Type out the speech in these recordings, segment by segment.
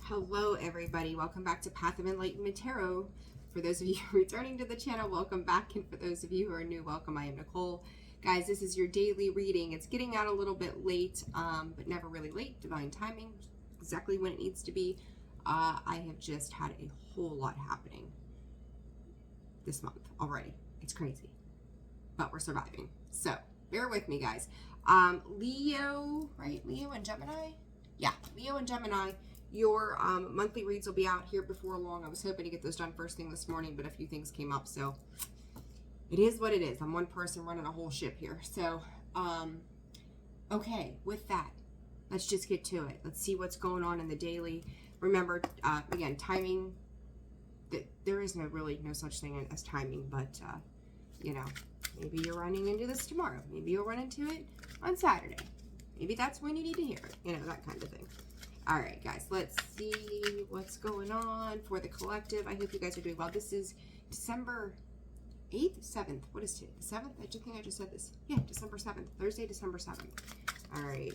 Hello everybody, welcome back to Path of Enlightenment Tarot. For those of you returning to the channel, welcome back, and for those of you who are new, welcome. I am Nicole. Guys, this is your daily reading. It's getting out a little bit late, but never really late. Divine timing, exactly when it needs to be. I have just had a whole lot happening this month already. It's crazy, but we're surviving. So bear with me, guys. Leo, right? Leo and Gemini? Yeah, Leo and Gemini. Your monthly reads will be out here before long. I was hoping to get those done first thing this morning, but a few things came up, so it is what it is. I'm one person running a whole ship here. So, okay, with that, let's just get to it. Let's see what's going on in the daily. Remember, again, timing, there is no such thing as timing, but, you know, maybe you're running into this tomorrow. Maybe you'll run into it on Saturday. Maybe that's when you need to hear it, you know, that kind of thing. All right, guys, let's see what's going on for the collective. I hope you guys are doing well. This is December 8th, 7th. What is today? The 7th? I think I just said this. Yeah, December 7th. Thursday, December 7th. All right.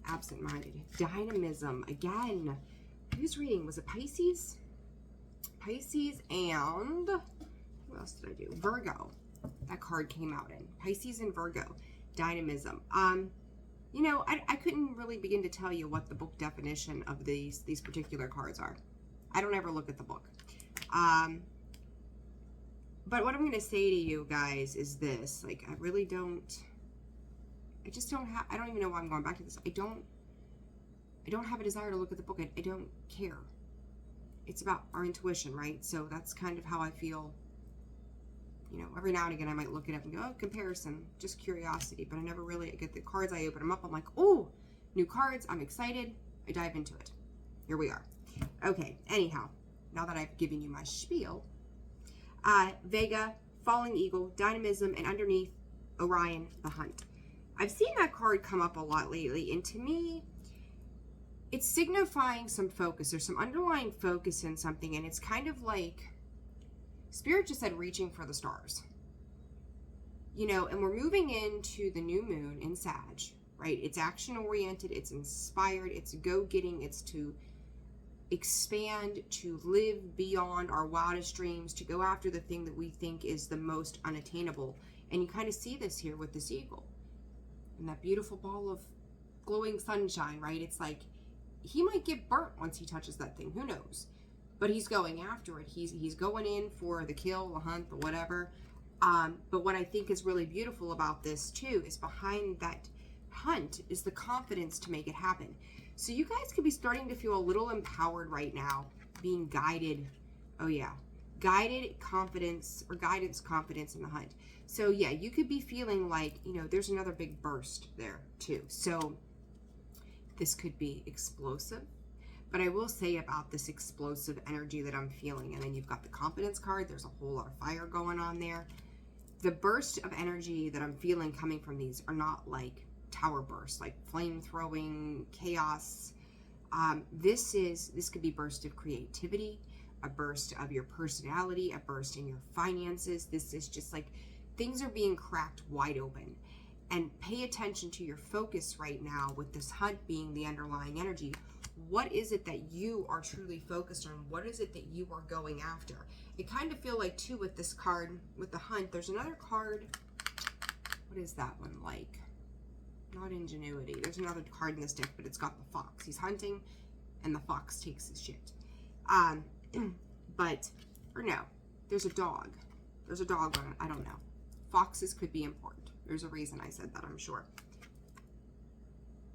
Absent-minded. Dynamism. Again, who's reading? Was it Pisces? Pisces and... what else did I do? Virgo. That card came out in. Pisces and Virgo. Dynamism. You know, I couldn't really begin to tell you what the book definition of these particular cards are. I don't ever look at the book. But what I'm going to say to you guys is this. Like, I really don't... I just don't have... I don't even know why I'm going back to this. I don't have a desire to look at the book. I don't care. It's about our intuition, right? So that's kind of how I feel. You know, every now and again I might look it up and go, oh, comparison, just curiosity. But I never really get the cards. I open them up. I'm like, oh, new cards. I'm excited. I dive into it. Here we are. Okay, anyhow, now that I've given you my spiel, Vega, Falling Eagle, Dynamism, and underneath, Orion, the Hunt. I've seen that card come up a lot lately, and to me, it's signifying some focus or some underlying focus in something, and it's kind of like... Spirit just said reaching for the stars. You know, and we're moving into the new moon in Sag, right? It's action-oriented, it's inspired, it's go-getting, it's to expand, to live beyond our wildest dreams, to go after the thing that we think is the most unattainable. And you kind of see this here with this eagle. And that beautiful ball of glowing sunshine, right? It's like, he might get burnt once he touches that thing. Who knows? But he's going after it. He's going in for the kill, the hunt, the whatever. But what I think is really beautiful about this too is behind that hunt is the confidence to make it happen. So you guys could be starting to feel a little empowered right now, being guided. Oh yeah, guided confidence or guidance confidence in the hunt. So yeah, you could be feeling like, you know, there's another big burst there too. So this could be explosive. But I will say about this explosive energy that I'm feeling, and then you've got the confidence card, there's a whole lot of fire going on there. The burst of energy that I'm feeling coming from these are not like tower bursts, like flame throwing, chaos. This could be a burst of creativity, a burst of your personality, a burst in your finances. This is just like things are being cracked wide open. And pay attention to your focus right now with this hunt being the underlying energy. What is it that you are truly focused on? What is it that you are going after? I kind of feel like too with this card, with the hunt, there's another card. What is that one like? Not ingenuity. There's another card in this deck, but it's got the fox. He's hunting and the fox takes his shit. Or no, there's a dog. There's a dog on it. I don't know. Foxes could be important. There's a reason I said that, I'm sure.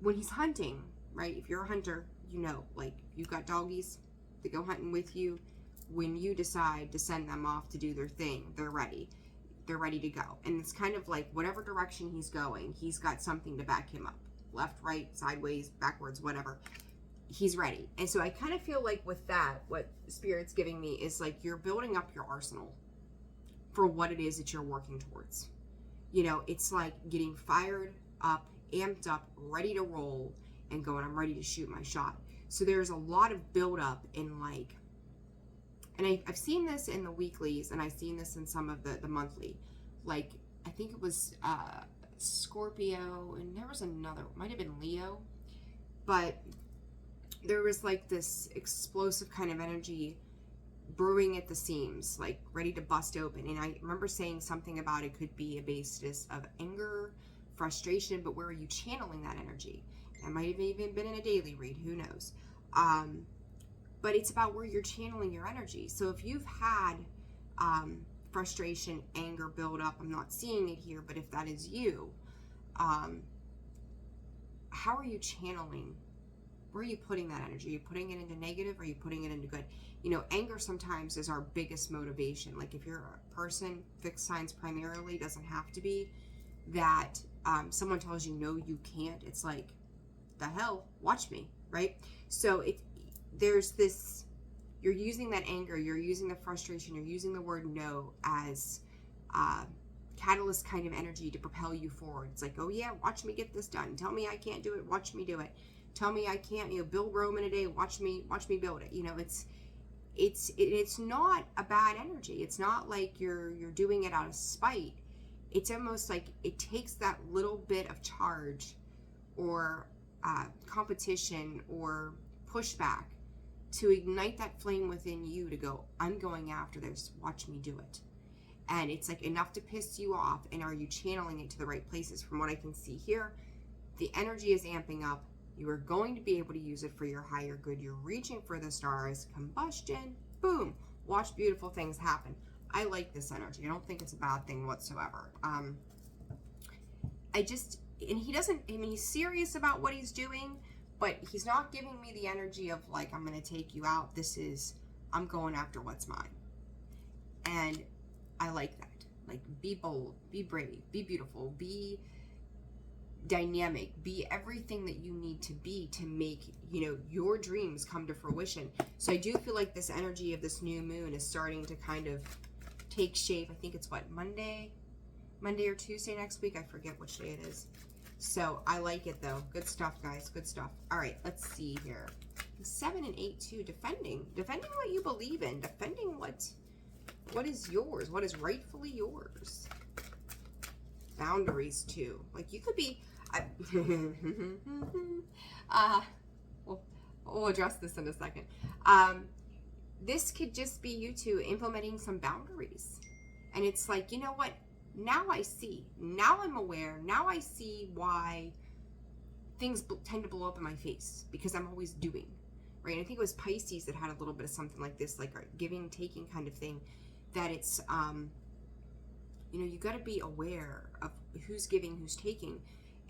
When he's hunting, right, if you're a hunter, you know, like, you've got doggies that go hunting with you. When you decide to send them off to do their thing, they're ready. They're ready to go. And it's kind of like whatever direction he's going, he's got something to back him up. Left, right, sideways, backwards, whatever. He's ready. And so I kind of feel like with that, what Spirit's giving me is like you're building up your arsenal for what it is that you're working towards. You know, it's like getting fired up, amped up, ready to roll, and going, I'm ready to shoot my shot. So there's a lot of buildup in like, and I've seen this in the weeklies, and I've seen this in some of the monthly. Like, I think it was Scorpio, and there was another, might have been Leo, but there was like this explosive kind of energy brewing at the seams, like ready to bust open. And I remember saying something about it could be a basis of anger, frustration, but where are you channeling that energy? It might have even been in a daily read, who knows? But it's about where you're channeling your energy. So if you've had frustration, anger build up, I'm not seeing it here, but if that is you, how are you channeling? Where are you putting that energy? Are you putting it into negative, or are you putting it into good? You know, anger sometimes is our biggest motivation. Like if you're a person, fixed signs primarily, doesn't have to be, that someone tells you, no, you can't. It's like, the hell, watch me, right? So there's this, you're using that anger, you're using the frustration, you're using the word no as catalyst kind of energy to propel you forward. It's like, oh yeah, watch me get this done. Tell me I can't do it, watch me do it. Tell me I can't, build Rome in a day, watch me build it. It's not a bad energy. It's not like you're doing it out of spite. It's almost like it takes that little bit of charge or competition or pushback to ignite that flame within you to go, I'm going after this, watch me do it. And it's like enough to piss you off, and are you channeling it to the right places? From what I can see here, the energy is amping up. You are going to be able to use it for your higher good. You're reaching for the stars. Combustion, boom, watch beautiful things happen. I like this energy. I don't think it's a bad thing whatsoever. He's serious about what he's doing, but he's not giving me the energy of like, I'm going to take you out. I'm going after what's mine. And I like that. Like, be bold, be brave, be beautiful, be dynamic, be everything that you need to be to make, your dreams come to fruition. So I do feel like this energy of this new moon is starting to kind of take shape. I think it's Monday or Tuesday next week. I forget which day it is. So I like it though. Good stuff, guys. Good stuff. All right, let's see here. 7 and 8 too. Defending what you believe in. Defending what is yours. What is rightfully yours. Boundaries too. Like you could be. We'll address this in a second. This could just be you two implementing some boundaries, and it's like, you know what? Now I see. Now I'm aware. Now I see why things tend to blow up in my face, because I'm always doing, right? And I think it was Pisces that had a little bit of something like this, like a giving, taking kind of thing, that it's, you got to be aware of who's giving, who's taking.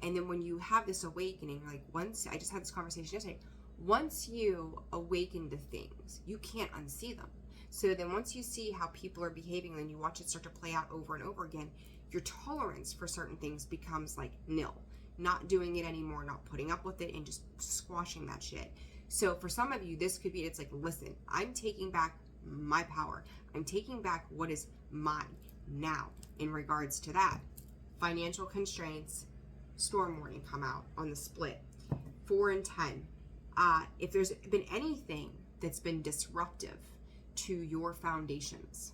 And then when you have this awakening, like I just had this conversation yesterday, once you awaken to things, you can't unsee them. So then once you see how people are behaving, and you watch it start to play out over and over again, your tolerance for certain things becomes like nil. Not doing it anymore, not putting up with it, and just squashing that shit. So for some of you, this could be, it's like, listen, I'm taking back my power. I'm taking back what is mine now. In regards to that, financial constraints, storm warning come out on the split. 4 and 10. If there's been anything that's been disruptive to your foundations,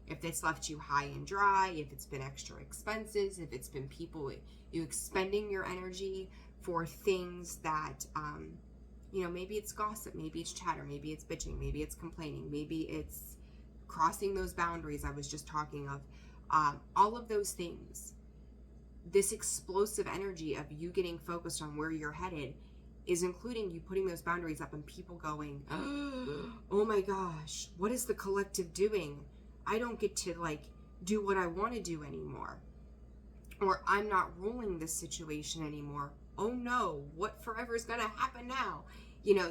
if it's left you high and dry, if it's been extra expenses, if it's been people, you expending your energy for things that, maybe it's gossip, maybe it's chatter, maybe it's bitching, maybe it's complaining, maybe it's crossing those boundaries I was just talking of, all of those things, this explosive energy of you getting focused on where you're headed is including you putting those boundaries up and people going, oh my gosh, what is the collective doing? I don't get to do what I want to do anymore. Or I'm not ruling this situation anymore. Oh no, what forever is going to happen now?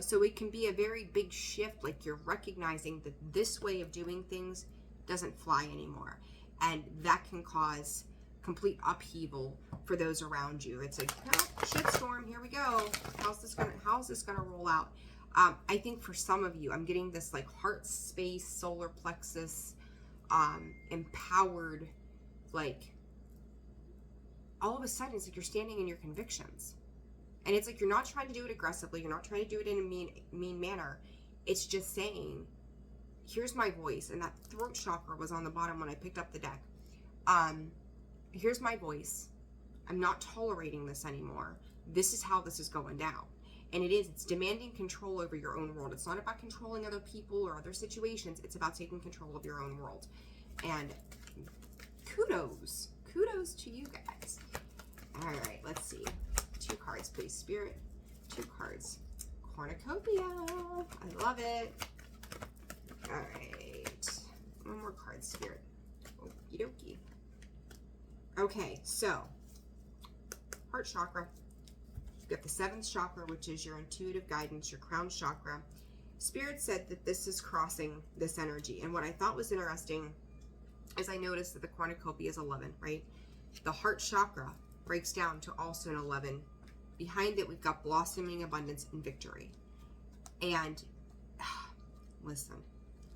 So it can be a very big shift, like you're recognizing that this way of doing things doesn't fly anymore. And that can cause complete upheaval for those around you. It's like, shitstorm, here we go. How's this gonna roll out? I think for some of you, I'm getting this like heart space, solar plexus, empowered, like all of a sudden it's like you're standing in your convictions. And it's like you're not trying to do it aggressively, you're not trying to do it in a mean manner. It's just saying, here's my voice. And that throat chakra was on the bottom when I picked up the deck. Here's my voice. I'm not tolerating this anymore. This is how this is going down. And it's demanding control over your own world. It's not about controlling other people or other situations. It's about taking control of your own world. And kudos to you guys. All right, let's see. 2 cards, please, Spirit. 2 cards. Cornucopia. I love it. All right. 1 more card, Spirit. Okie dokie. Okay, so heart chakra. You've got the 7th chakra, which is your intuitive guidance, your crown chakra. Spirit said that this is crossing this energy. And what I thought was interesting is I noticed that the cornucopia is 11, right? The heart chakra breaks down to also an 11. Behind it, we've got blossoming abundance and victory. And listen,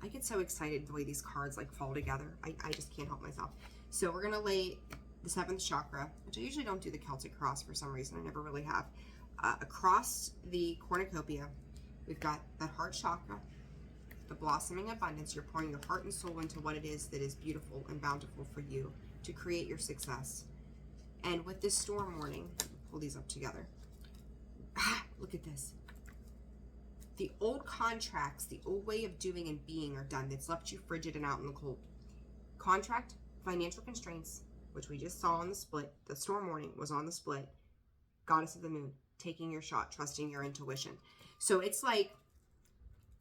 I get so excited the way these cards like fall together. I just can't help myself. So we're going to lay the 7th chakra, which I usually don't do the Celtic cross for some reason. I never really have. Across the cornucopia, we've got that heart chakra, the blossoming abundance. You're pouring your heart and soul into what it is that is beautiful and bountiful for you to create your success. And with this storm warning, pull these up together. Look at this. The old contracts, the old way of doing and being are done. That's left you frigid and out in the cold. Contract, financial constraints, which we just saw on the split. The storm warning was on the split. Goddess of the moon, taking your shot, trusting your intuition. So it's like,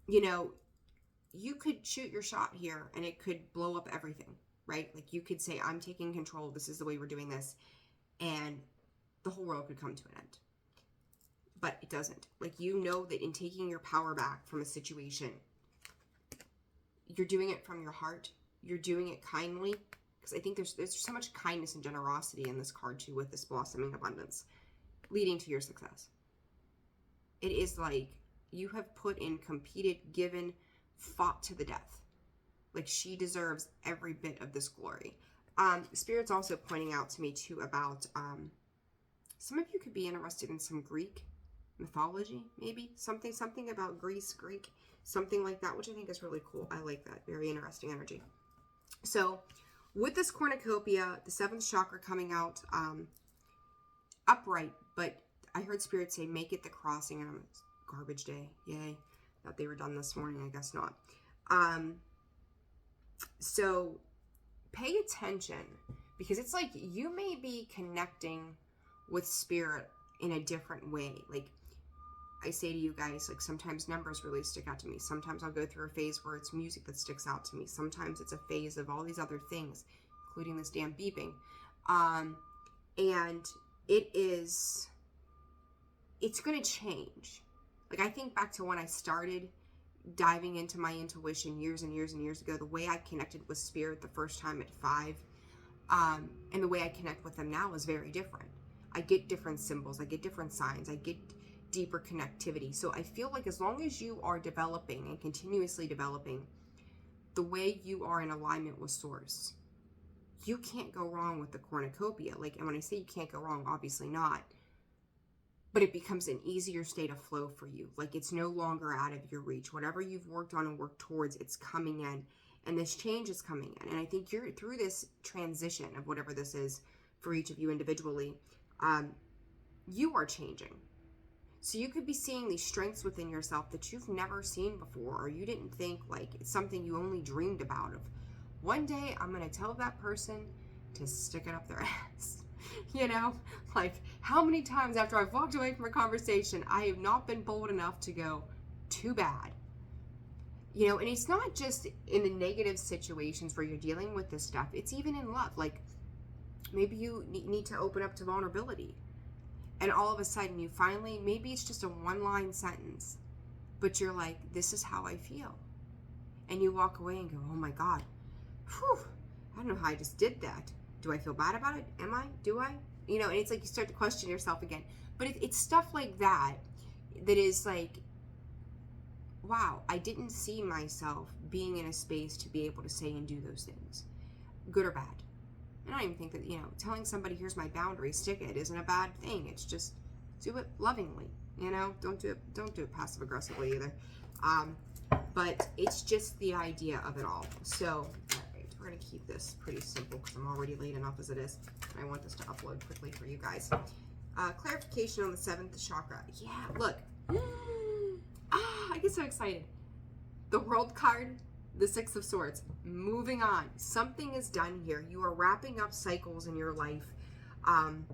you know, you could shoot your shot here and it could blow up everything, right? Like you could say, I'm taking control. This is the way we're doing this. And the whole world could come to an end. But it doesn't. Like, you know that in taking your power back from a situation, you're doing it from your heart. You're doing it kindly. Because I think there's so much kindness and generosity in this card too, with this blossoming abundance, leading to your success. It is like you have put in, competed, given, fought to the death. Like, she deserves every bit of this glory. Spirit's also pointing out to me too about some of you could be interested in some Greek mythology, maybe something about Greece, Greek, something like that, which I think is really cool. I like that. Very interesting energy. So with this cornucopia, the 7th chakra coming out upright, but I heard Spirit say, make it the crossing. And it's garbage day. Yay. Thought they were done this morning. I guess not. So pay attention, because it's like you may be connecting with Spirit in a different way. Like I say to you guys, like sometimes numbers really stick out to me. Sometimes I'll go through a phase where it's music that sticks out to me. Sometimes it's a phase of all these other things, including this damn beeping. And it's going to change. Like I think back to when I started diving into my intuition years and years and years ago, the way I connected with Spirit the first time at 5, and the way I connect with them now is very different. I get different symbols, I get different signs, I get deeper connectivity. So I feel like as long as you are developing and continuously developing the way you are in alignment with Source, you can't go wrong with the cornucopia. Like, and when I say you can't go wrong, obviously not, but it becomes an easier state of flow for you. Like it's no longer out of your reach. Whatever you've worked on and worked towards, it's coming in, and this change is coming in. And I think you're through this transition of whatever this is for each of you individually. You are changing. So you could be seeing these strengths within yourself that you've never seen before, or you didn't think, like it's something you only dreamed about of. One day I'm going to tell that person to stick it up their ass. You know, like how many times after I've walked away from a conversation, I have not been bold enough to go, too bad. You know, and it's not just in the negative situations where you're dealing with this stuff. It's even in love. Like maybe you need to open up to vulnerability. And all of a sudden you finally, maybe it's just a 1-line sentence, but you're like, this is how I feel. And you walk away and go, oh my God, whew, I don't know how I just did that. Do I feel bad about it? Am I? Do I? You know, and it's like you start to question yourself again. But it's stuff like that that is like, wow, I didn't see myself being in a space to be able to say and do those things, good or bad. I don't even think that, you know, telling somebody, here's my boundary, stick it, isn't a bad thing. It's just do it lovingly, you know, don't do it passive aggressively either. But it's just the idea of it all. So, all right, we're going to keep this pretty simple because I'm already late enough as it is. I want this to upload quickly for you guys. Clarification on the 7th chakra. Yeah, look, I get so excited. The World card, the Six of Swords. Moving on. Something is done here. You are wrapping up cycles in your life, and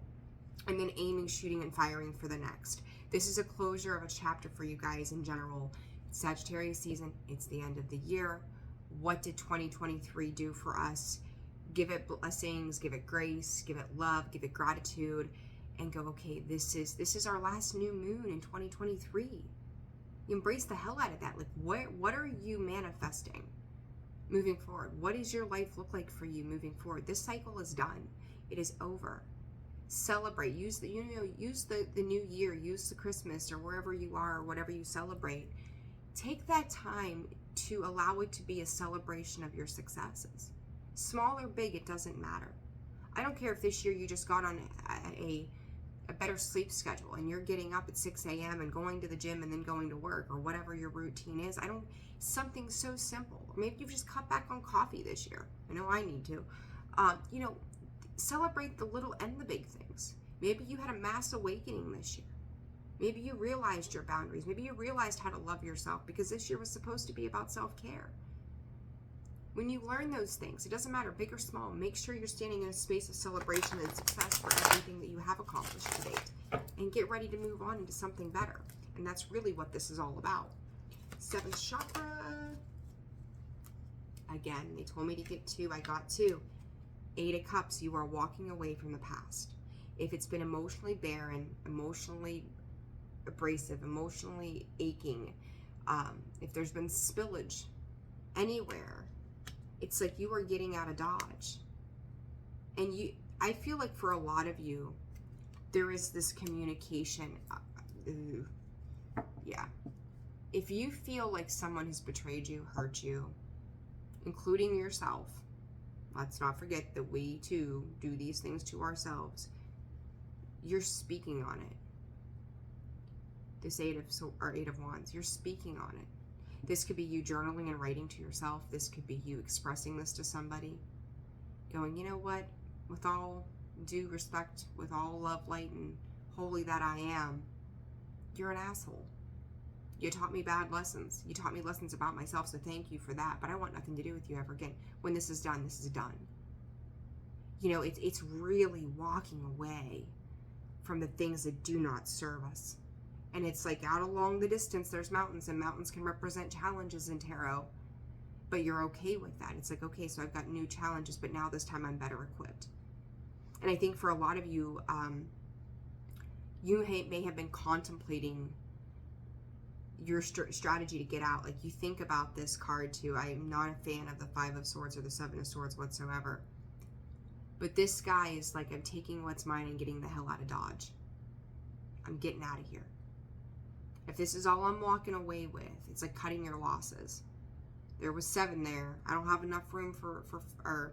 then aiming, shooting, and firing for the next. This is a closure of a chapter for you guys in general. Sagittarius season, it's the end of the year. What did 2023 do for us? Give it blessings, give it grace, give it love, give it gratitude, and go, okay, this is our last new moon in 2023. Embrace the hell out of that. Like, what are you manifesting moving forward? What does your life look like for you moving forward? This cycle is done. It is over. Celebrate. Use the new year. Use the Christmas or wherever you are or whatever you celebrate. Take that time to allow it to be a celebration of your successes. Small or big, it doesn't matter. I don't care if this year you just got on a better sleep schedule and you're getting up at 6 a.m. and going to the gym and then going to work or whatever your routine is. Something so simple. Or maybe you've just cut back on coffee this year. I know I need to. Celebrate the little and the big things. Maybe you had a mass awakening this year. Maybe you realized your boundaries. Maybe you realized how to love yourself, because this year was supposed to be about self-care. When you learn those things, it doesn't matter, big or small, make sure you're standing in a space of celebration and success for everything that you have accomplished to date. And get ready to move on into something better. And that's really what this is all about. 7th chakra. Again, they told me to get 2. I got 2. 8 of Cups. You are walking away from the past. If it's been emotionally barren, emotionally abrasive, emotionally aching, if there's been spillage anywhere, it's like you are getting out of Dodge. And I feel like for a lot of you, there is this communication. Yeah. If you feel like someone has betrayed you, hurt you, including yourself, let's not forget that we too do these things to ourselves. You're speaking on it. This 8 of Wands, you're speaking on it. This could be you journaling and writing to yourself. This could be you expressing this to somebody. Going, you know what? With all due respect, with all love, light, and holy that I am, you're an asshole. You taught me bad lessons. You taught me lessons about myself, so thank you for that. But I want nothing to do with you ever again. When this is done, this is done. It's really walking away from the things that do not serve us. And it's like out along the distance, there's mountains, and mountains can represent challenges in tarot. But you're okay with that. It's like, okay, so I've got new challenges, but now this time I'm better equipped. And I think for a lot of you, you may have been contemplating your strategy to get out. Like, you think about this card too. I'm not a fan of the 5 of Swords or the 7 of Swords whatsoever. But this guy is like, I'm taking what's mine and getting the hell out of Dodge. I'm getting out of here. If this is all I'm walking away with, it's like cutting your losses. There was 7 there. I don't have enough room I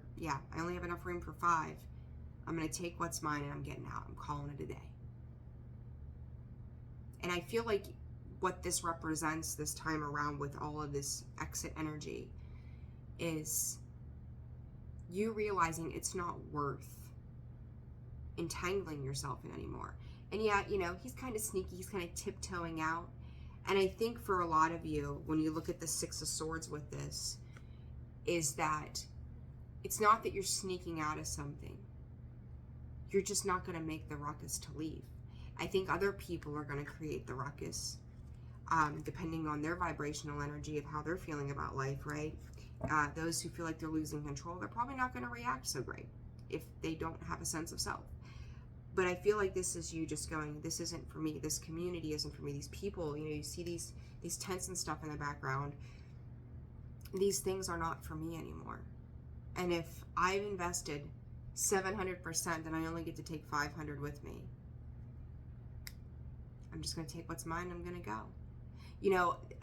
only have enough room for 5. I'm going to take what's mine and I'm getting out. I'm calling it a day. And I feel like what this represents this time around with all of this exit energy is you realizing it's not worth entangling yourself in anymore. And yeah, he's kind of sneaky. He's kind of tiptoeing out. And I think for a lot of you, when you look at the 6 of Swords with this, is that it's not that you're sneaking out of something. You're just not going to make the ruckus to leave. I think other people are going to create the ruckus, depending on their vibrational energy of how they're feeling about life, right? Those who feel like they're losing control, they're probably not going to react so great if they don't have a sense of self. But I feel like this is you just going, this isn't for me. This community isn't for me. These people, you see these tents and stuff in the background. These things are not for me anymore. And if I've invested 700%, then I only get to take 500 with me. I'm just going to take what's mine and I'm going to go.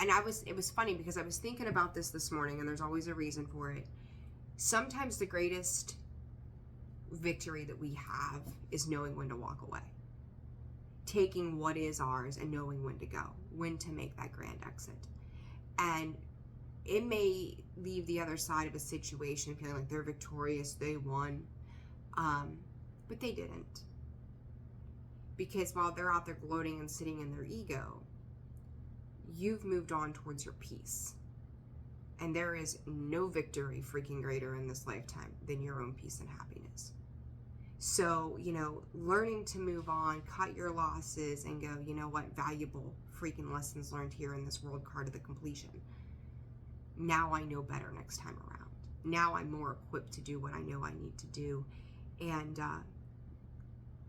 And it was funny because I was thinking about this morning, and there's always a reason for it. Sometimes the greatest victory that we have is knowing when to walk away. Taking what is ours and knowing when to go, when to make that grand exit. And it may leave the other side of a situation feeling like they're victorious, they won, but they didn't. Because while they're out there gloating and sitting in their ego, you've moved on towards your peace. And there is no victory freaking greater in this lifetime than your own peace and happiness. So, you know, learning to move on, cut your losses, and go, you know what, valuable freaking lessons learned here in this world card of the completion. Now I know better next time around. Now I'm more equipped to do what I know I need to do. And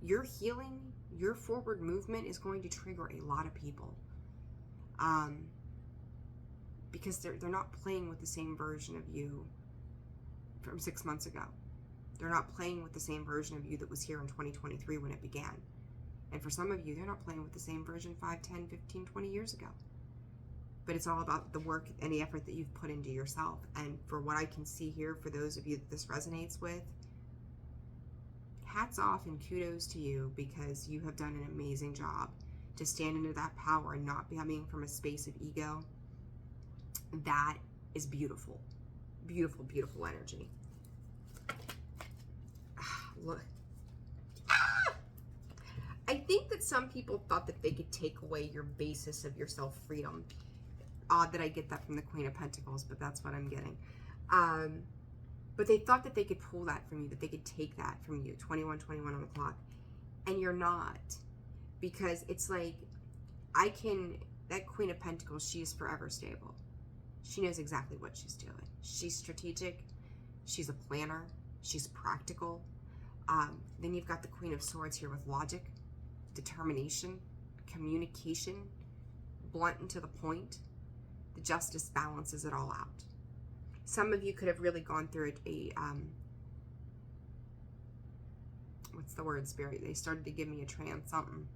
your healing, your forward movement is going to trigger a lot of people. Because they're not playing with the same version of you from 6 months ago. They're not playing with the same version of you that was here in 2023 when it began. And for some of you, they're not playing with the same version 5, 10, 15, 20 years ago. But it's all about the work and the effort that you've put into yourself. And for what I can see here, for those of you that this resonates with, hats off and kudos to you, because you have done an amazing job to stand into that power and not coming from a space of ego. That is beautiful. Beautiful, beautiful energy. Look. I think that some people thought that they could take away your basis of your self-freedom. Odd that I get that from the Queen of Pentacles, but that's what I'm getting. But they thought that they could pull that from you, that they could take that from you, 21:21 on the clock. And you're not. Because it's like, that Queen of Pentacles, she is forever stable. She knows exactly what she's doing. She's strategic. She's a planner. She's practical. Then you've got the Queen of Swords here with logic, determination, communication, blunt and to the point. The Justice balances it all out. Some of you could have really gone through what's the word, Spirit? They started to give me a trans something.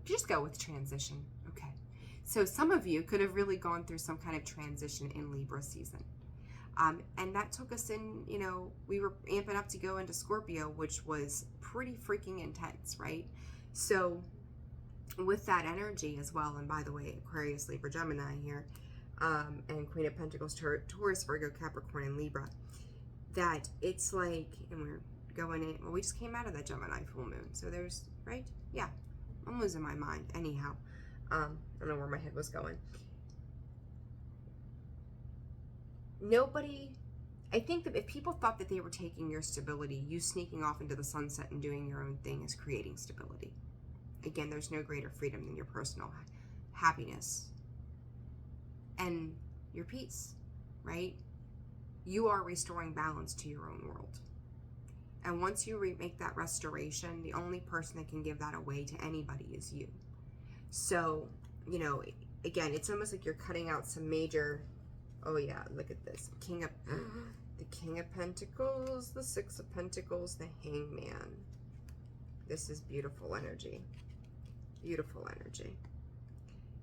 Just go with transition. Okay. So some of you could have really gone through some kind of transition in Libra season. And that took us in, you know, we were amping up to go into Scorpio, which was pretty freaking intense, right? So with that energy as well, and by the way, Aquarius, Libra, Gemini here, and Queen of Pentacles, Taurus, Virgo, Capricorn, and Libra, that it's like, and we're going in, well, we just came out of that Gemini full moon. So there's, right? Yeah, I'm losing my mind. Anyhow, I don't know where my head was going. Nobody, I think that if people thought that they were taking your stability, you sneaking off into the sunset and doing your own thing is creating stability. Again, there's no greater freedom than your personal happiness and your peace, right? You are restoring balance to your own world. And once you make that restoration, the only person that can give that away to anybody is you. So, you know, again, it's almost like you're cutting out some major, oh yeah, look at this. The King of Pentacles, the Six of Pentacles, the Hangman. This is beautiful energy. Beautiful energy.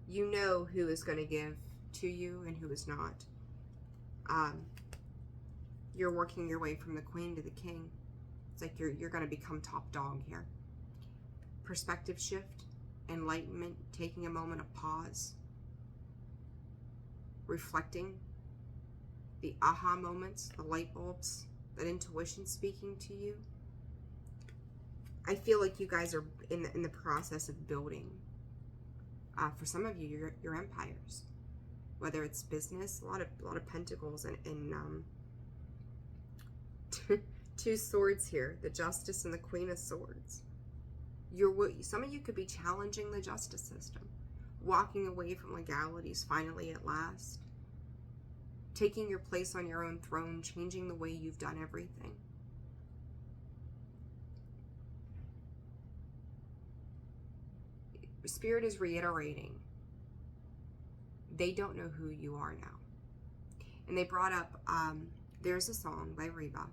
You know who is going to give to you and who is not. You're working your way from the Queen to the King. It's like you're going to become top dog here. Perspective shift, enlightenment, taking a moment of pause, reflecting, the aha moments, the light bulbs, that intuition speaking to you. I feel like you guys are in the process of building. For some of you, your empires, whether it's business, a lot of pentacles and two swords here, the Justice and the Queen of Swords. Some of you could be challenging the justice system, walking away from legalities finally at last, taking your place on your own throne, changing the way you've done everything. Spirit is reiterating, they don't know who you are now. And they brought up, there's a song by Reba.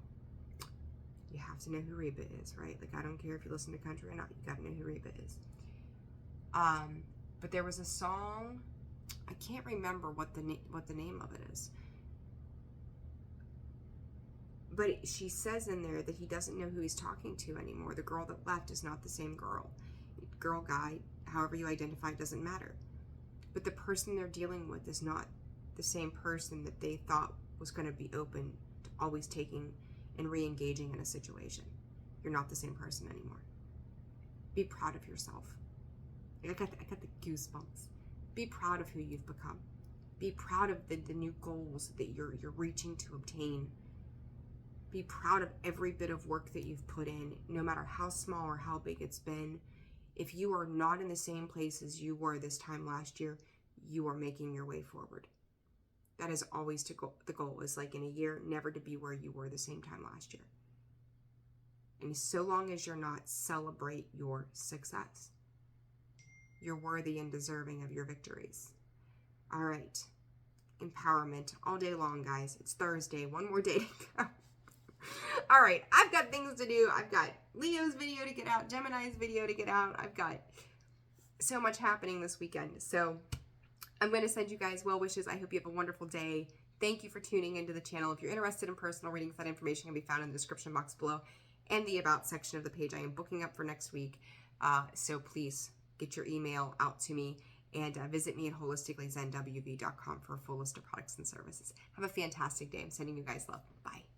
You have to know who Reba is, right? Like, I don't care if you listen to country or not, you gotta know who Reba is. But there was a song, I can't remember what the name of it is. But she says in there that he doesn't know who he's talking to anymore. The girl that left is not the same girl. Girl, guy, however you identify, doesn't matter. But the person they're dealing with is not the same person that they thought was going to be open to always taking and re-engaging in a situation. You're not the same person anymore. Be proud of yourself. I got the goosebumps. Be proud of who you've become. Be proud of the new goals that you're reaching to obtain. Be proud of every bit of work that you've put in, no matter how small or how big it's been. If you are not in the same place as you were this time last year, you are making your way forward. That is always the goal, is like in a year, never to be where you were the same time last year. And so long as you're not, celebrate your success. You're worthy and deserving of your victories. All right. Empowerment all day long, guys. It's Thursday. One more day to go. All right. I've got things to do. I've got Leo's video to get out, Gemini's video to get out. I've got so much happening this weekend. So I'm going to send you guys well wishes. I hope you have a wonderful day. Thank you for tuning into the channel. If you're interested in personal readings, that information can be found in the description box below and the About section of the page. I am booking up for next week. So please get your email out to me and visit me at holisticallyzenwv.com for a full list of products and services. Have a fantastic day. I'm sending you guys love. Bye.